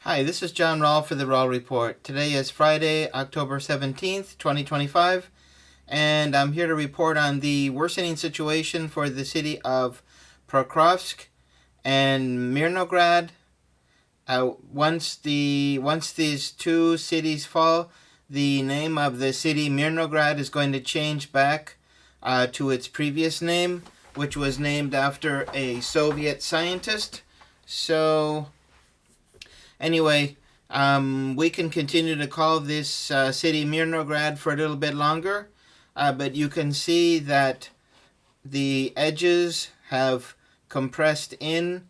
Hi, this is John Rowell for the Rowell Report. Today is Friday, October 17th, 2025, and I'm here to report on the worsening situation for the city of Pokrovsk and Mirnograd. Once these two cities fall, the name of the city Mirnograd is going to change back to its previous name, which was named after a Soviet scientist. So anyway, we can continue to call this city Mirnograd for a little bit longer, but you can see that the edges have compressed in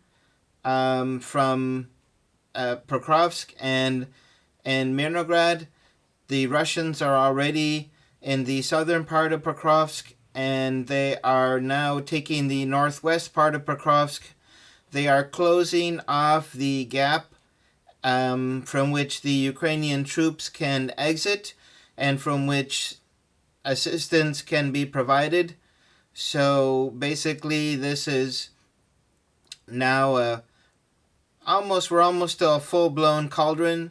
from Pokrovsk and Mirnograd. The Russians are already in the southern part of Pokrovsk, and they are now taking the northwest part of Pokrovsk. They are closing off the gap from which the Ukrainian troops can exit and from which assistance can be provided. So basically, this is now we're almost to a full-blown cauldron.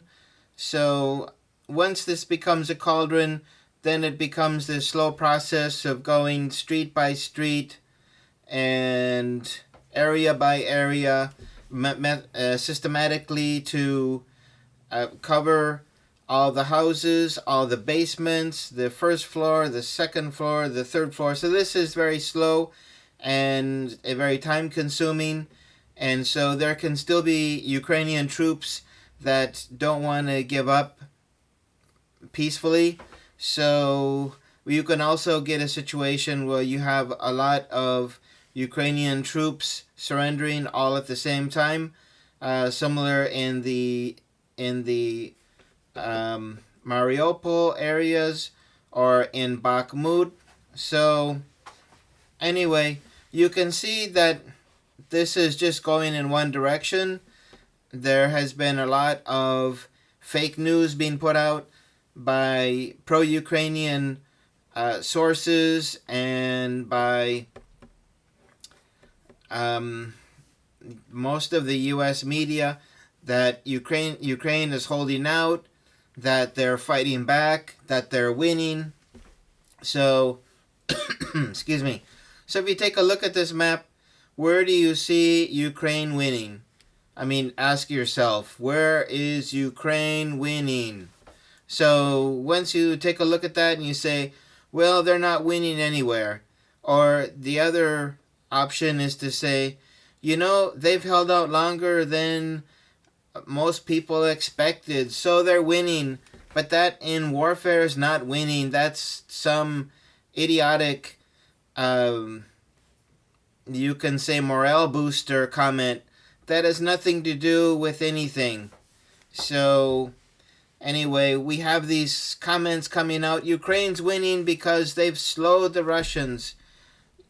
So once this becomes a cauldron, then it becomes this slow process of going street by street and area by area, systematically to cover all the houses, all the basements, the first floor, the second floor, the third floor. So this is very slow and very time consuming. And so there can still be Ukrainian troops that don't want to give up peacefully. So you can also get a situation where you have a lot of Ukrainian troops surrendering all at the same time, similar in the Mariupol areas or in Bakhmut. So anyway, you can see that this is just going in one direction. There has been a lot of fake news being put out by pro-Ukrainian sources and by most of the U.S. media that Ukraine is holding out, that they're fighting back, that they're winning. So, excuse me. So if you take a look at this map, where do you see Ukraine winning? I mean, ask yourself, where is Ukraine winning? So once you take a look at that and you say, well, they're not winning anywhere. Or the other option is to say, they've held out longer than most people expected, so they're winning. But that in warfare is not winning. That's some idiotic, you can say, morale booster comment that has nothing to do with anything. So anyway, we have these comments coming out. Ukraine's winning because they've slowed the Russians.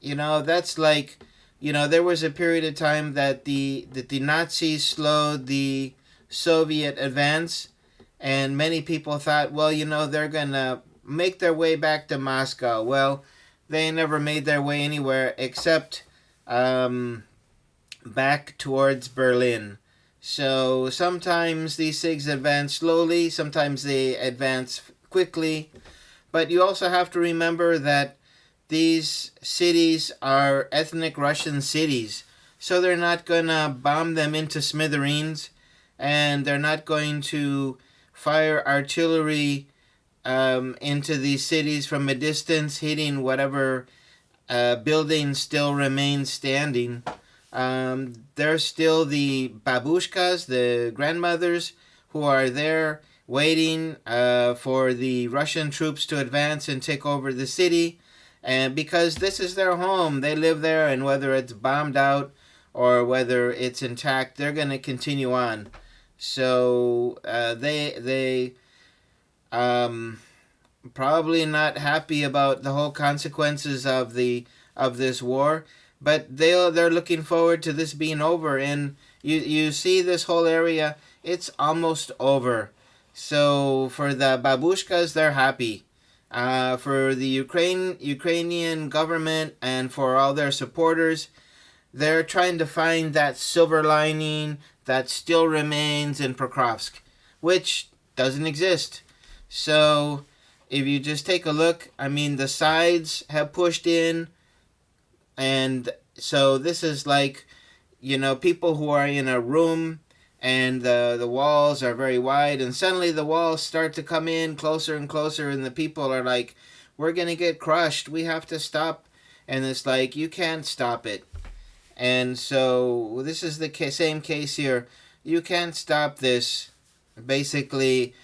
That's like, there was a period of time that the Nazis slowed the Soviet advance, and many people thought, well, they're going to make their way back to Moscow. Well, they never made their way anywhere except back towards Berlin. So sometimes these things advance slowly, sometimes they advance quickly, but you also have to remember that these cities are ethnic Russian cities, so they're not going to bomb them into smithereens, and they're not going to fire artillery into these cities from a distance, hitting whatever buildings still remain standing. There's still the babushkas, the grandmothers, who are there waiting for the Russian troops to advance and take over the city. And because this is their home, they live there, and whether it's bombed out or whether it's intact, they're going to continue on. So they probably not happy about the whole consequences of this war, but they're looking forward to this being over. And you see this whole area, it's almost over. So for the babushkas, they're happy. For the Ukrainian government and for all their supporters, they're trying to find that silver lining, that still remains in Pokrovsk, which doesn't exist. So if you just take a look, I mean, the sides have pushed in, and so this is like, people who are in a room and the walls are very wide, and suddenly the walls start to come in closer and closer, and the people are like, we're going to get crushed, we have to stop. And it's like, you can't stop it. And so this is the same case here. You can't stop this. Basically,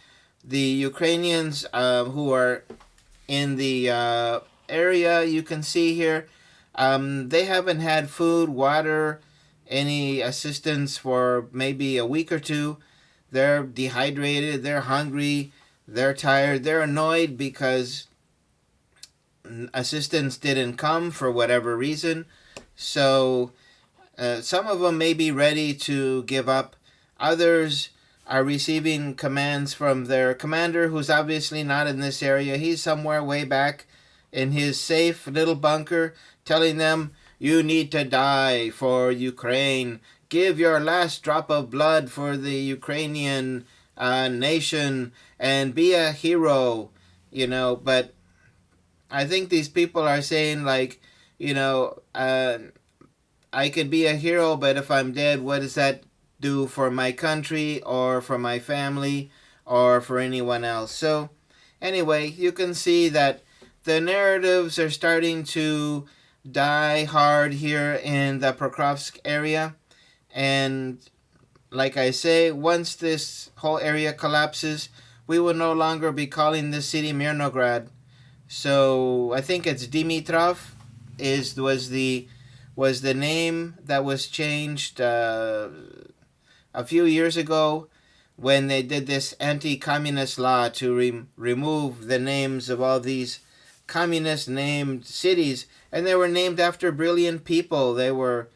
the Ukrainians who are in the area, you can see here, they haven't had food, water, any assistance for maybe a week or two. They're dehydrated, they're hungry, they're tired, they're annoyed because assistance didn't come for whatever reason. So some of them may be ready to give up. Others are receiving commands from their commander, who's obviously not in this area. He's somewhere way back in his safe little bunker, telling them, you need to die for Ukraine. Give your last drop of blood for the Ukrainian nation and be a hero, But I think these people are saying, like, I could be a hero, but if I'm dead, what does that do for my country or for my family or for anyone else? So anyway, you can see that the narratives are starting to die hard here in the Pokrovsk area. And like I say, once this whole area collapses, we will no longer be calling this city Mirnograd. So I think it's Dimitrov was the name that was changed a few years ago when they did this anti-communist law to remove the names of all these communist named cities, and they were named after brilliant people. They were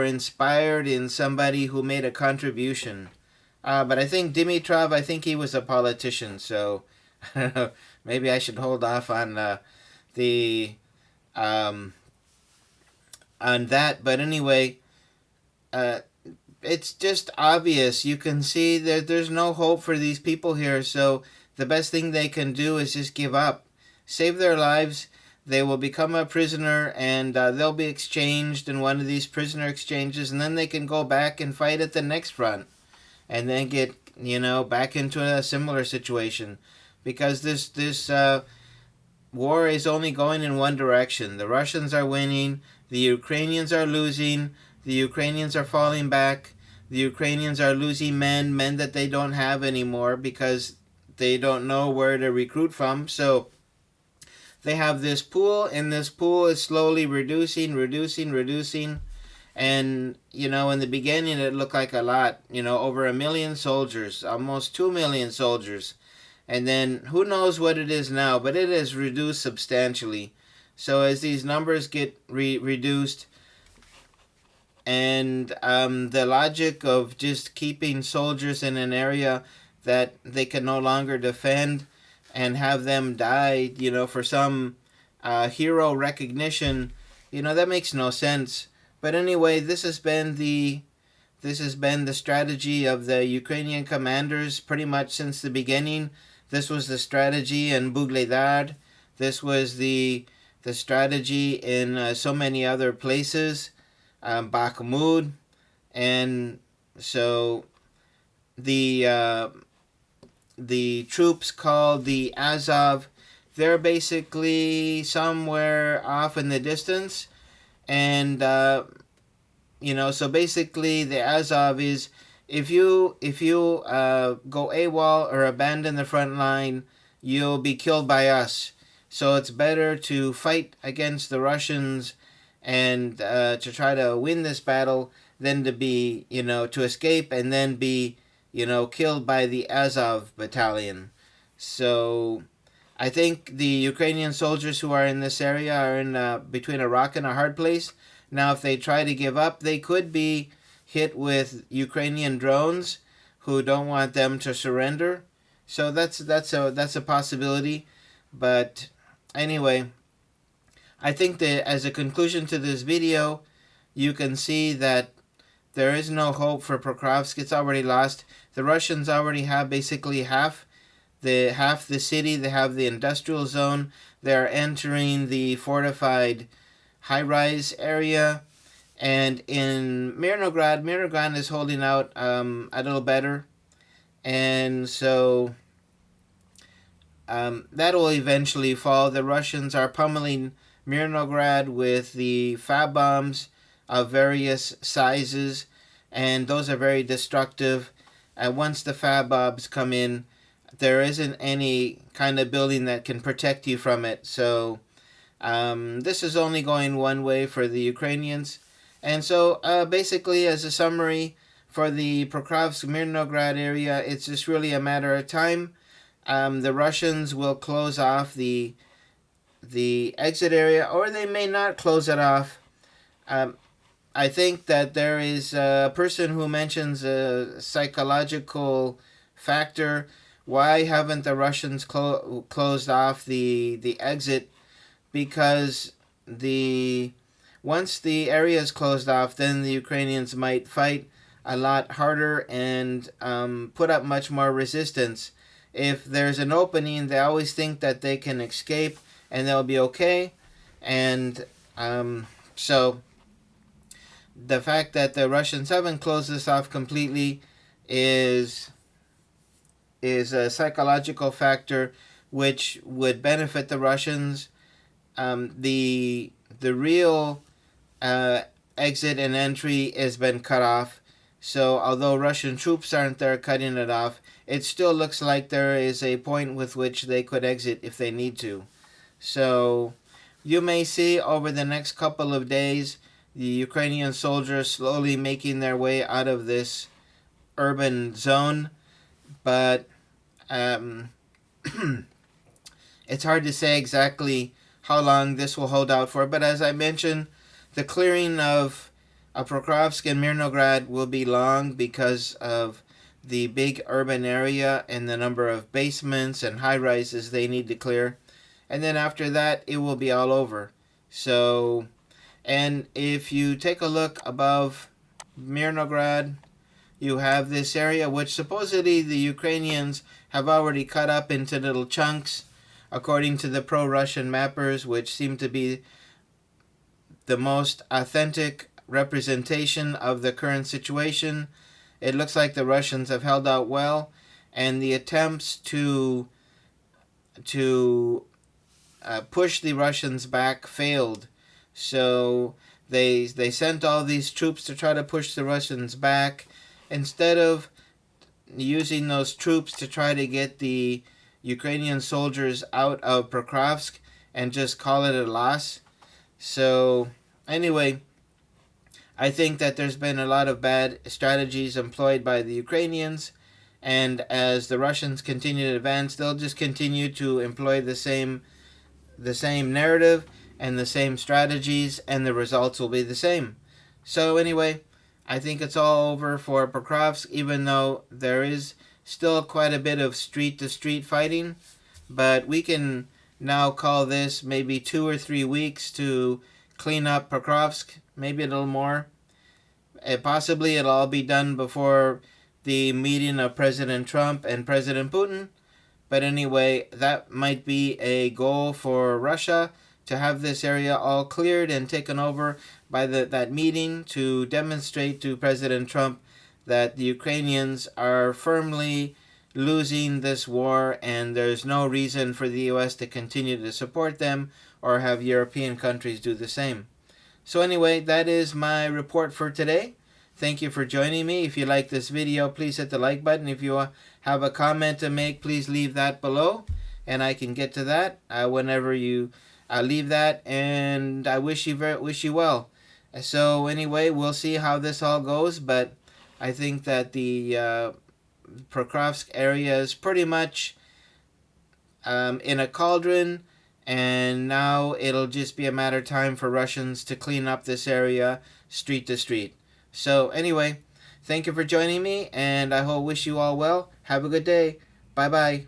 inspired in somebody who made a contribution. But I think Dimitrov, I think he was a politician, so I don't know, maybe I should hold off on on that. But anyway, it's just obvious. You can see that there's no hope for these people here, so the best thing they can do is just give up. Save their lives. They will become a prisoner, and they'll be exchanged in one of these prisoner exchanges, and then they can go back and fight at the next front, and then get back into a similar situation, because this war is only going in one direction. The Russians are winning, the Ukrainians are losing, the Ukrainians are falling back, the Ukrainians are losing men that they don't have anymore because they don't know where to recruit from. So they have this pool, and this pool is slowly reducing. And, in the beginning it looked like a lot, over 1 million soldiers, almost 2 million soldiers. And then who knows what it is now, but it has reduced substantially. So as these numbers get reduced, and the logic of just keeping soldiers in an area that they can no longer defend and have them die, for some hero recognition, that makes no sense. But anyway, this has been the strategy of the Ukrainian commanders pretty much since the beginning. This was the strategy in Bugledar. This was the strategy in so many other places, Bakhmut, and so the troops called the Azov, they're basically somewhere off in the distance, and so basically the Azov is, if you go AWOL or abandon the front line, you'll be killed by us. So it's better to fight against the Russians and to try to win this battle than to be, to escape and then be, killed by the Azov battalion. So I think the Ukrainian soldiers who are in this area are in between a rock and a hard place. Now, if they try to give up, they could be hit with Ukrainian drones who don't want them to surrender. So that's a possibility. But anyway, I think that as a conclusion to this video, you can see that there is no hope for Pokrovsk. It's already lost. The Russians already have basically half the city. They have the industrial zone. They're entering the fortified high-rise area. And in Mirnograd is holding out a little better. And so that will eventually fall. The Russians are pummeling Mirnograd with the fab bombs of various sizes, and those are very destructive. Once the fab bombs come in, there isn't any kind of building that can protect you from it. So this is only going one way for the Ukrainians. And so basically, as a summary, for the Pokrovsk Mirnograd area, it's just really a matter of time. The Russians will close off the exit area, or they may not close it off. I think that there is a person who mentions a psychological factor. Why haven't the Russians closed off the exit? Because once the area is closed off, then the Ukrainians might fight a lot harder and put up much more resistance. If there's an opening, they always think that they can escape and they'll be okay. And so the fact that the Russians haven't closed this off completely is a psychological factor which would benefit the Russians. The real exit and entry has been cut off. So although Russian troops aren't there cutting it off, it still looks like there is a point with which they could exit if they need to. So you may see over the next couple of days the Ukrainian soldiers slowly making their way out of this urban zone. But it's hard to say exactly how long this will hold out for. But as I mentioned, the clearing of Pokrovsk and Mirnograd will be long because of the big urban area and the number of basements and high-rises they need to clear. And then after that, it will be all over. So, and if you take a look above Mirnograd, you have this area which supposedly the Ukrainians have already cut up into little chunks, according to the pro-Russian mappers, which seem to be the most authentic representation of the current situation. It looks like the Russians have held out well, and the attempts to push the Russians back failed. So they sent all these troops to try to push the Russians back, instead of using those troops to try to get the Ukrainian soldiers out of Pokrovsk and just call it a loss. So anyway, I think that there's been a lot of bad strategies employed by the Ukrainians, and as the Russians continue to advance, they'll just continue to employ the same narrative and the same strategies, and the results will be the same. So anyway, I think it's all over for Pokrovsk, even though there is still quite a bit of street-to-street fighting. But we can now call this maybe 2 or 3 weeks to clean up Pokrovsk, maybe a little more. Possibly it'll all be done before the meeting of President Trump and President Putin. But anyway, that might be a goal for Russia, to have this area all cleared and taken over by that meeting, to demonstrate to President Trump that the Ukrainians are firmly losing this war and there's no reason for the U.S. to continue to support them or have European countries do the same. So anyway, that is my report for today. Thank you for joining me. If you like this video, please hit the like button. If you have a comment to make, please leave that below, and I can get to that whenever you leave that. And I wish you well. So anyway, we'll see how this all goes, but I think that the Pokrovsk area is pretty much in a cauldron, and now it'll just be a matter of time for Russians to clean up this area street to street. So anyway, thank you for joining me, and I wish you all well. Have a good day. Bye-bye.